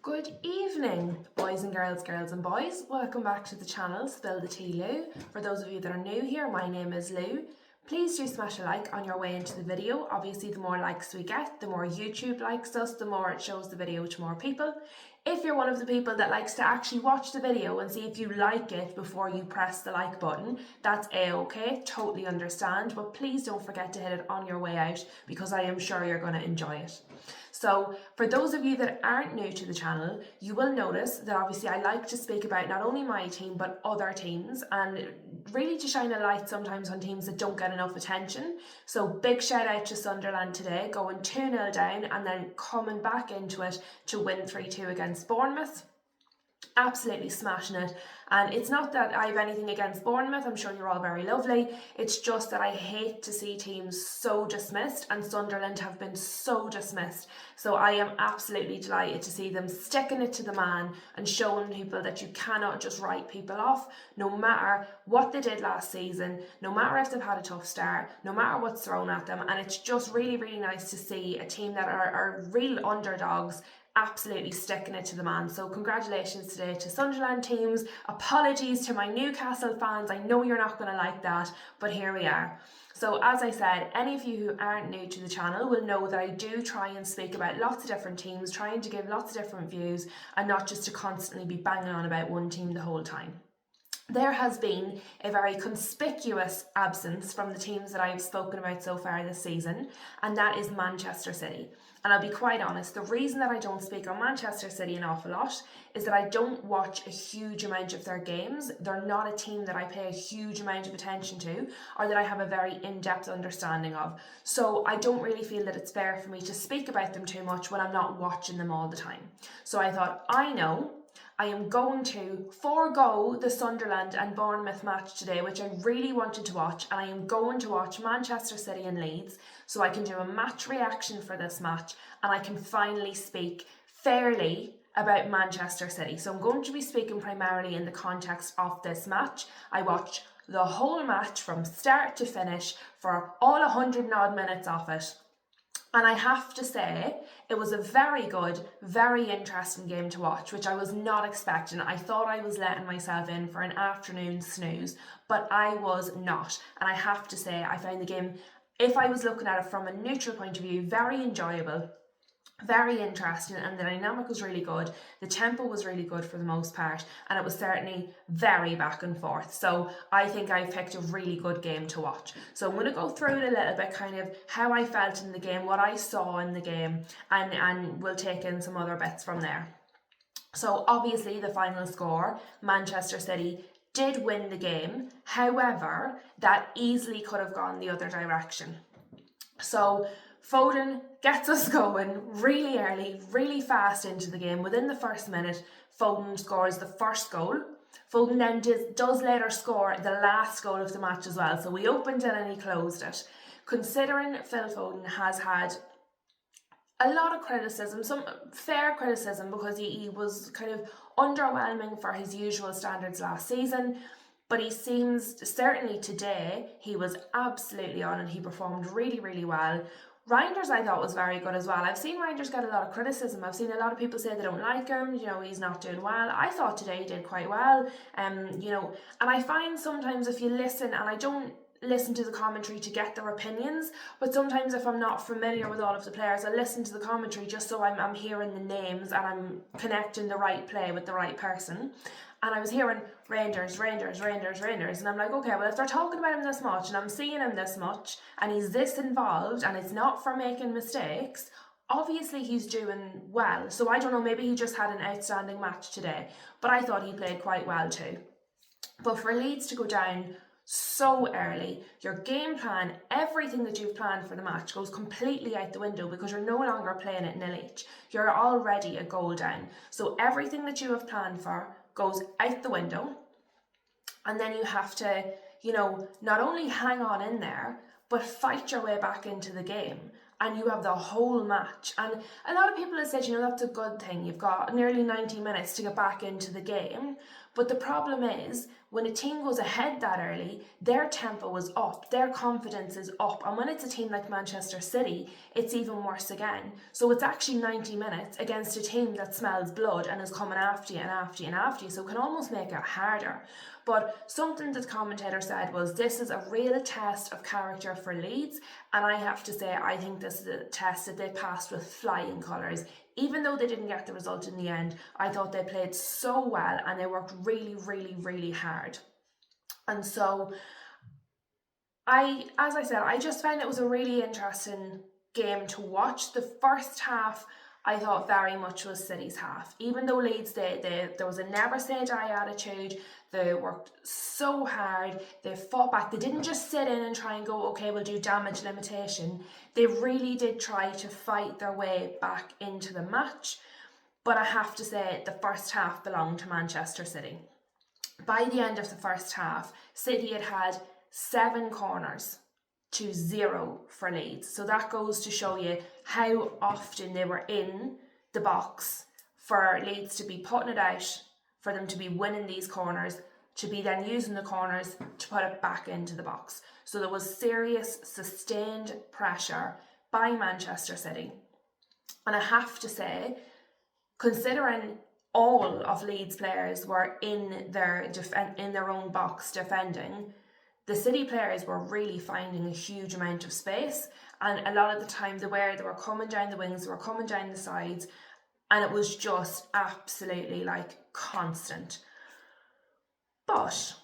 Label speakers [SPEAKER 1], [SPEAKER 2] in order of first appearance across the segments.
[SPEAKER 1] Good evening, boys and girls, girls and boys. Welcome back to the channel Spill the Tea Lou. For those of you that are new here, my name is Lou. Please do smash a like on your way into the video. Obviously, the more likes we get, the more YouTube likes us, the more it shows the video to more people. If you're one of the people that likes to actually watch the video and see if you like it before you press the like button, that's a-okay, totally understand, but please don't forget to hit it on your way out because I am sure you're going to enjoy it. So for those of you that aren't new to the channel, you will notice that obviously I like to speak about not only my team but other teams, and really to shine a light sometimes on teams that don't get enough attention. So big shout out to Sunderland today, going 2-0 down and then coming back into it to win 3-2 against Bournemouth. Absolutely smashing it. And it's not that I have anything against Bournemouth, I'm sure you're all very lovely, it's just that I hate to see teams so dismissed, and Sunderland have been so dismissed. So I am absolutely delighted to see them sticking it to the man and showing people that you cannot just write people off, no matter what they did last season, no matter if they've had a tough start, no matter what's thrown at them. And it's just really, really nice to see a team that are real underdogs absolutely sticking it to the man. So congratulations today to Sunderland teams. Apologies to my Newcastle fans, I know you're not going to like that, but here we are. So as I said, any of you who aren't new to the channel will know that I do try and speak about lots of different teams, trying to give lots of different views and not just to constantly be banging on about one team the whole time. There has been a very conspicuous absence from the teams that I've spoken about so far this season, and that is Manchester City. And I'll be quite honest, the reason that I don't speak on Manchester City an awful lot is that I don't watch a huge amount of their games. They're not a team that I pay a huge amount of attention to or that I have a very in-depth understanding of. So I don't really feel that it's fair for me to speak about them too much when I'm not watching them all the time. So I thought, I am going to forego the Sunderland and Bournemouth match today, which I really wanted to watch, and I am going to watch Manchester City and Leeds so I can do a match reaction for this match and I can finally speak fairly about Manchester City. So I'm going to be speaking primarily in the context of this match. I watched the whole match from start to finish for all 100 and odd minutes of it. And I have to say, it was a very good, very interesting game to watch, which I was not expecting. I thought I was letting myself in for an afternoon snooze, but I was not. And I have to say, I found the game, if I was looking at it from a neutral point of view, very enjoyable, very interesting, and the dynamic was really good. The tempo was really good for the most part, and it was certainly very back and forth. So I think I picked a really good game to watch. So I'm going to go through it a little bit, kind of how I felt in the game, what I saw in the game, and we'll take in some other bits from there. So obviously the final score, Manchester City did win the game. However, that easily could have gone the other direction. So Foden gets us going really early, really fast into the game. Within the first minute, Foden scores the first goal. Foden then does later score the last goal of the match as well. So we opened it and he closed it. Considering Phil Foden has had a lot of criticism, some fair criticism, because he was kind of underwhelming for his usual standards last season. But he seems, certainly today, he was absolutely on and he performed really, really well. Reinders I thought was very good as well. I've seen Reinders get a lot of criticism. I've seen a lot of people say they don't like him, he's not doing well. I thought today he did quite well, and I find sometimes if you listen, and I don't listen to the commentary to get their opinions, but sometimes if I'm not familiar with all of the players, I listen to the commentary just so I'm hearing the names and I'm connecting the right play with the right person. And I was hearing Reinders, and I'm like, okay, well, if they're talking about him this much and I'm seeing him this much and he's this involved and it's not for making mistakes, obviously he's doing well. So I don't know, maybe he just had an outstanding match today, but I thought he played quite well too. But for Leeds to go down so early, your game plan, everything that you've planned for the match goes completely out the window because you're no longer playing at nil each. You're already a goal down. So everything that you have planned for goes out the window, and then you have to, not only hang on in there, but fight your way back into the game, and you have the whole match. And a lot of people have said, that's a good thing, you've got nearly 90 minutes to get back into the game, But the problem is, when a team goes ahead that early, their tempo is up, their confidence is up. And when it's a team like Manchester City, it's even worse again. So it's actually 90 minutes against a team that smells blood and is coming after you and after you and after you. So it can almost make it harder. But something that the commentator said was, this is a real test of character for Leeds. And I have to say, I think this is a test that they passed with flying colours. Even though they didn't get the result in the end, I thought they played so well and they worked really, really, really hard. And so, as I said, I just found it was a really interesting game to watch. The first half, I thought very much was City's half. Even though Leeds, there was a never say die attitude. They worked so hard. They fought back. They didn't just sit in and try and go, okay, we'll do damage limitation. They really did try to fight their way back into the match. But I have to say, the first half belonged to Manchester City. By the end of the first half, City had 7 corners to 0 for Leeds. So that goes to show you how often they were in the box for Leeds to be putting it out, for them to be winning these corners, to be then using the corners to put it back into the box. So there was serious, sustained pressure by Manchester City. And I have to say, considering all of Leeds players were in their own box defending, the City players were really finding a huge amount of space, and a lot of the time they were coming down the wings, they were coming down the sides, and it was just absolutely constant. But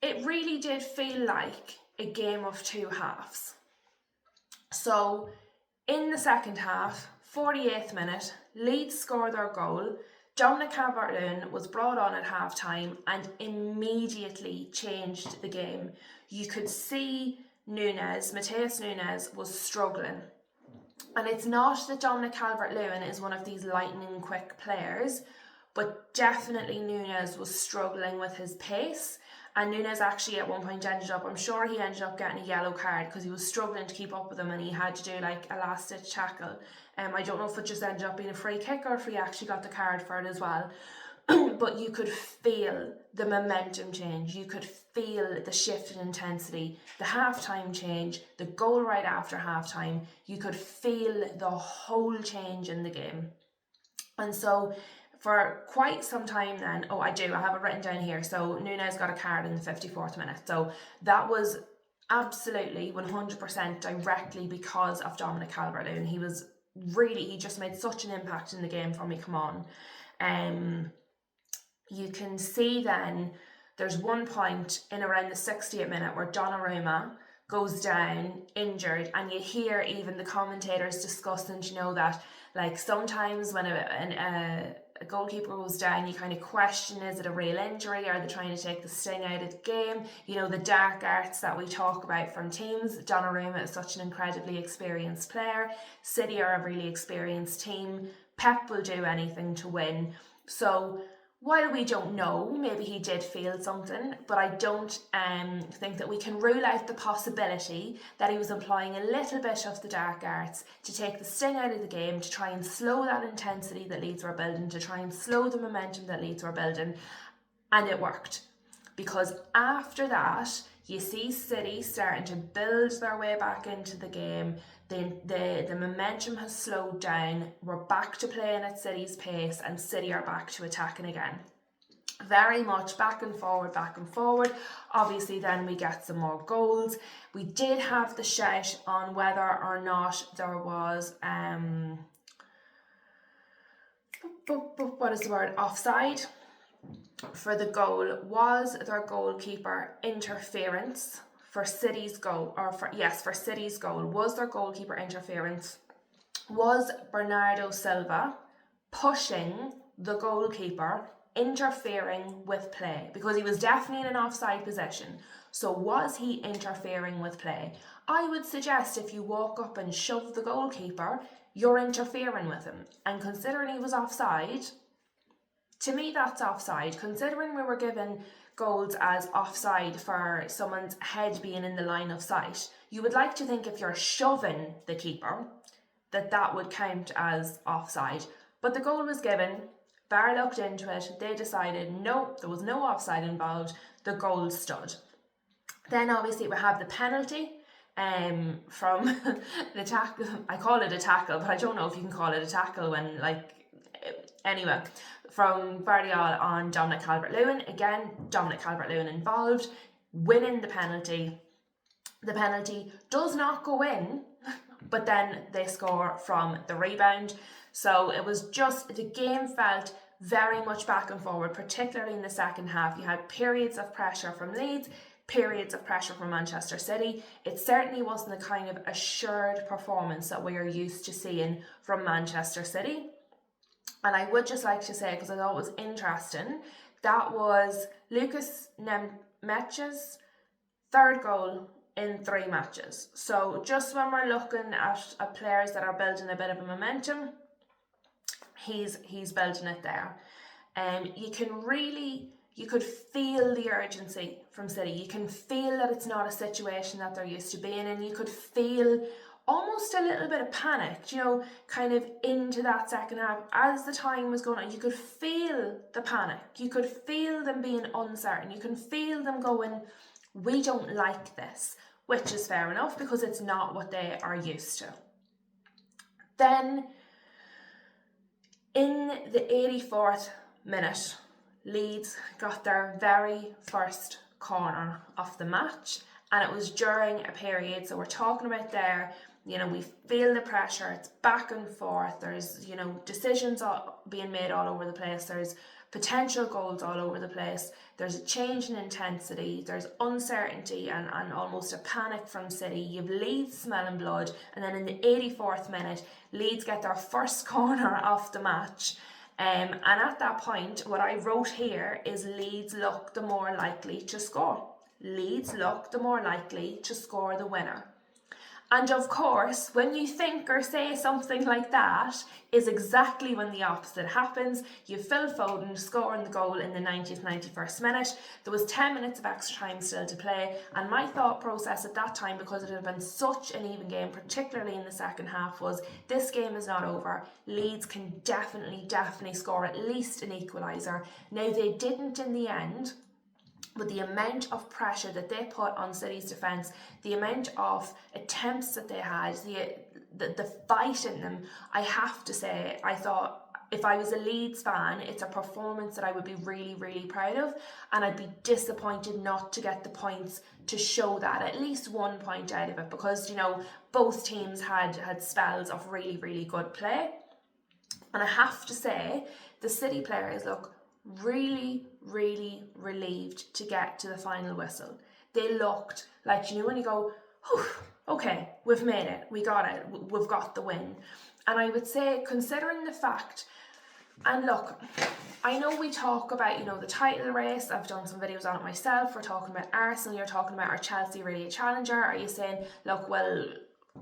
[SPEAKER 1] it really did feel like a game of two halves. So in the second half, 48th minute, Leeds scored their goal. Dominic Calvert-Lewin was brought on at half-time and immediately changed the game. You could see Matheus Nunes was struggling. And it's not that Dominic Calvert-Lewin is one of these lightning quick players, but definitely Nunes was struggling with his pace. And Nunes actually at one point ended up getting a yellow card because he was struggling to keep up with him and he had to do a last ditch tackle. I don't know if it just ended up being a free kick or if he actually got the card for it as well. But you could feel the momentum change. You could feel the shift in intensity, the halftime change, the goal right after halftime. You could feel the whole change in the game. And so for quite some time then, I have it written down here. So Nunes got a card in the 54th minute. So that was absolutely 100% directly because of Dominic Calvert-Lewin. He just made such an impact in the game for me. Come on. You can see then there's one point in around the 60th minute where Donnarumma goes down injured, and you hear even the commentators discussing, that sometimes when a goalkeeper goes down, you kind of question, is it a real injury? Are they trying to take the sting out of the game? The dark arts that we talk about from teams. Donnarumma is such an incredibly experienced player. City are a really experienced team. Pep will do anything to win. So while we don't know, maybe he did feel something, but I don't think that we can rule out the possibility that he was employing a little bit of the dark arts to take the sting out of the game, to try and slow that intensity that Leeds were building, to try and slow the momentum that Leeds were building, and it worked. Because after that, you see City starting to build their way back into the game. The momentum has slowed down. We're back to playing at City's pace, and City are back to attacking again. Very much back and forward. Obviously then we get some more goals. We did have the shout on whether or not there was offside for the goal. Was their goalkeeper interference for City's goal? For City's goal. Was their goalkeeper interference? Was Bernardo Silva pushing the goalkeeper, interfering with play? Because he was definitely in an offside position. So was he interfering with play? I would suggest if you walk up and shove the goalkeeper, you're interfering with him. And considering he was offside, to me that's offside. Considering we were given goals as offside for someone's head being in the line of sight, you would like to think if you're shoving the keeper that would count as offside. But the goal was given. VAR looked into it, they decided no, there was no offside involved, the goal stood. Then obviously we have the penalty from the tackle. I call it a tackle, but I don't know if you can call it a tackle when, like, anyway, from Guardiola on Dominic Calvert-Lewin. Again, Dominic Calvert-Lewin involved, winning the penalty. The penalty does not go in, but then they score from the rebound. So it was just, the game felt very much back and forward, particularly in the second half. You had periods of pressure from Leeds, periods of pressure from Manchester City. It certainly wasn't the kind of assured performance that we are used to seeing from Manchester City. And I would just like to say, because I thought it was interesting, that was Lucas Nemech's third goal in 3 matches. So just when we're looking at players that are building a bit of a momentum, he's building it there. You could feel the urgency from City. You can feel that it's not a situation that they're used to being in. You could feel almost a little bit of panic, you know, kind of into that second half. As the time was going on, you could feel the panic. You could feel them being uncertain. You can feel them going, we don't like this, which is fair enough because it's not what they are used to. Then in the 84th minute, Leeds got their very first corner of the match, and it was during a period, so we're talking about there, you know, we feel the pressure, it's back and forth, there's, you know, decisions being made all over the place, there's potential goals all over the place, there's a change in intensity, there's uncertainty and almost a panic from City. You've Leeds smelling blood, and then in the 84th minute, Leeds get their first corner of the match. And at that point, what I wrote here is Leeds look the more likely to score. Leeds look the more likely to score the winner. And of course, when you think or say something like that, is exactly when the opposite happens. You Phil Foden scoring the goal in the 90th, 91st minute. There was 10 minutes of extra time still to play, and my thought process at that time, because it had been such an even game, particularly in the second half, was this game is not over. Leeds can definitely score at least an equaliser. Now, they didn't in the end, but the amount of pressure that they put on City's defence, the amount of attempts that they had, the fight in them, I have to say, I thought if I was a Leeds fan, it's a performance that I would be really, really proud of, and I'd be disappointed not to get the points to show that, at least 1 point out of it, because, you know, both teams had spells of really, really good play. And I have to say, the City players look really, really relieved to get to the final whistle. They looked like, you know, when you go, okay, we've made it, we got it, we've got the win. And I would say, considering the fact, and look, I know we talk about, you know, the title race, I've done some videos on it myself, we're talking about Arsenal, you're talking about, are Chelsea really a challenger? Are you saying, look, well,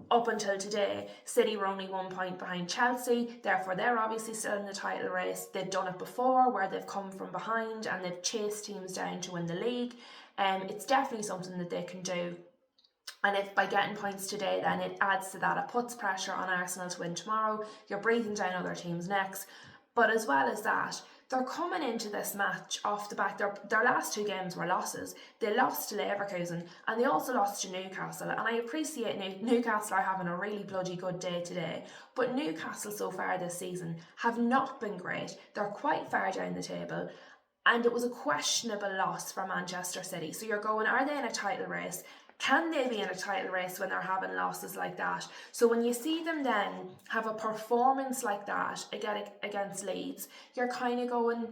[SPEAKER 1] up until today, City were only 1 point behind Chelsea, therefore they're obviously still in the title race. They've done it before where they've come from behind and they've chased teams down to win the league. It's definitely something that they can do. And if by getting points today, then it adds to that. It puts pressure on Arsenal to win tomorrow. You're breathing down other teams' necks. But as well as that, they're coming into this match off the back. Their last 2 games were losses. They lost to Leverkusen and they also lost to Newcastle. And I appreciate Newcastle are having a really bloody good day today. But Newcastle so far this season have not been great. They're quite far down the table. And it was a questionable loss for Manchester City. So you're going, are they in a title race? Can they be in a title race when they're having losses like that? So when you see them then have a performance like that against Leeds, you're kind of going,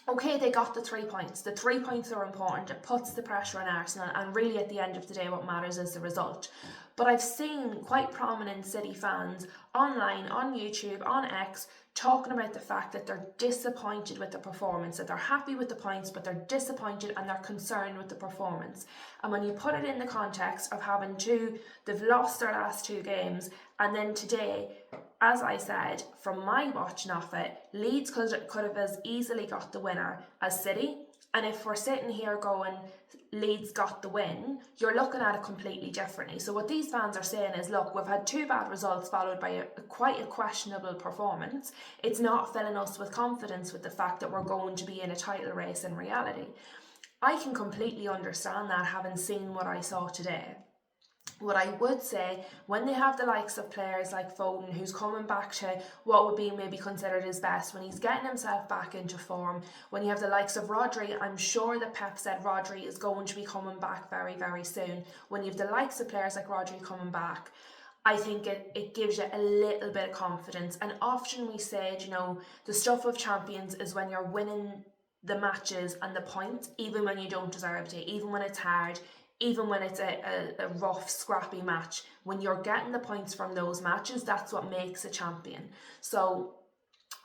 [SPEAKER 1] okay, they got the 3 points. The 3 points are important. It puts the pressure on Arsenal, and really at the end of the day what matters is the result. But I've seen quite prominent City fans online, on YouTube, on X, talking about the fact that they're disappointed with the performance, that they're happy with the points, but they're disappointed and they're concerned with the performance. And when you put it in the context of having they've lost their last 2 games, and then today, as I said, from my watching of it, Leeds could have as easily got the winner as City. And if we're sitting here going, Leeds got the win, you're looking at it completely differently. So what these fans are saying is, look, we've had 2 bad results followed by quite a questionable performance. It's not filling us with confidence with the fact that we're going to be in a title race in reality. I can completely understand that, having seen what I saw today. What I would say, when they have the likes of players like Foden, who's coming back to what would be maybe considered his best, when he's getting himself back into form, when you have the likes of Rodri, I'm sure that Pep said Rodri is going to be coming back very, very soon. When you have the likes of players like Rodri coming back, I think it gives you a little bit of confidence. And often we say, you know, the stuff of champions is when you're winning the matches and the points, even when you don't deserve to, even when it's hard, even when it's a rough, scrappy match. When you're getting the points from those matches, that's what makes a champion. So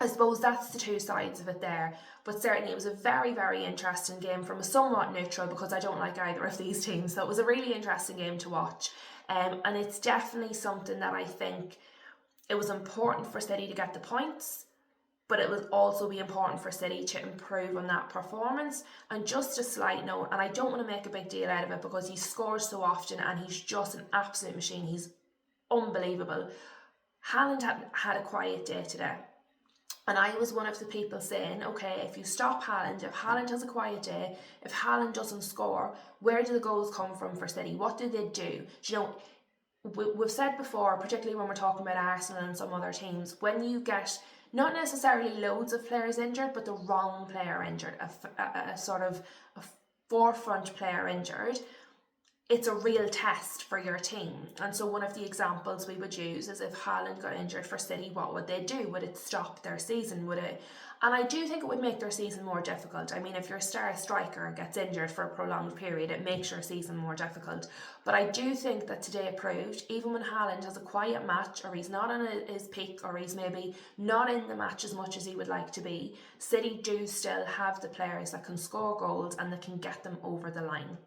[SPEAKER 1] I suppose that's the 2 sides of it there. But certainly it was a very, very interesting game from a somewhat neutral, because I don't like either of these teams. So it was a really interesting game to watch. And it's definitely something that I think it was important for City to get the points, but it would also be important for City to improve on that performance. And just a slight note, and I don't want to make a big deal out of it because he scores so often and he's just an absolute machine. He's unbelievable. Haaland had a quiet day today. And I was one of the people saying, okay, if you stop Haaland, if Haaland has a quiet day, if Haaland doesn't score, where do the goals come from for City? What do they do? Do you know, we've said before, particularly when we're talking about Arsenal and some other teams, when you get not necessarily loads of players injured, but the wrong player injured, a sort of a forefront player injured, it's a real test for your team. And so one of the examples we would use is if Haaland got injured for City, what would they do? Would it stop their season? Would it? And I do think it would make their season more difficult. I mean, if your star striker gets injured for a prolonged period, it makes your season more difficult. But I do think that today it proved, even when Haaland has a quiet match, or he's not on his peak, or he's maybe not in the match as much as he would like to be, City do still have the players that can score goals and that can get them over the line.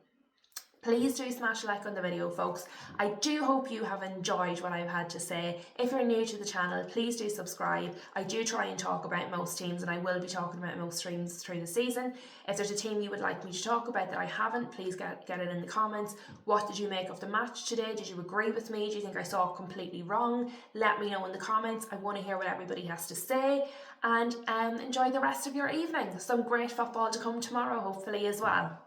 [SPEAKER 1] Please do smash a like on the video, folks. I do hope you have enjoyed what I've had to say. If you're new to the channel, please do subscribe. I do try and talk about most teams, and I will be talking about most teams through the season. If there's a team you would like me to talk about that I haven't, please get it in the comments. What did you make of the match today? Did you agree with me? Do you think I saw it completely wrong? Let me know in the comments. I want to hear what everybody has to say. And enjoy the rest of your evening. Some great football to come tomorrow, hopefully, as well.